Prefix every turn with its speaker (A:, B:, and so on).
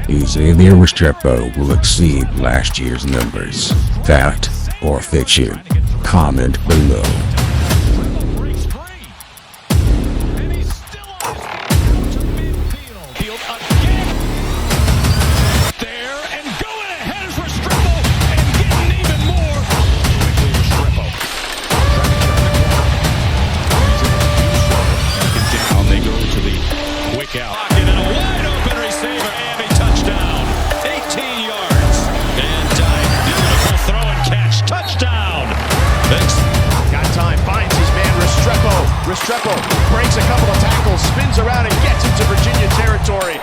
A: Xavier Restrepo will exceed last year's numbers. Fact or fiction? Comment below.
B: Out. And a wide open receiver, and a touchdown. 18 yards. And beautiful throw and catch. Touchdown.
C: Got time, finds his man Restrepo. Restrepo breaks a couple of tackles, spins around and gets into Virginia territory.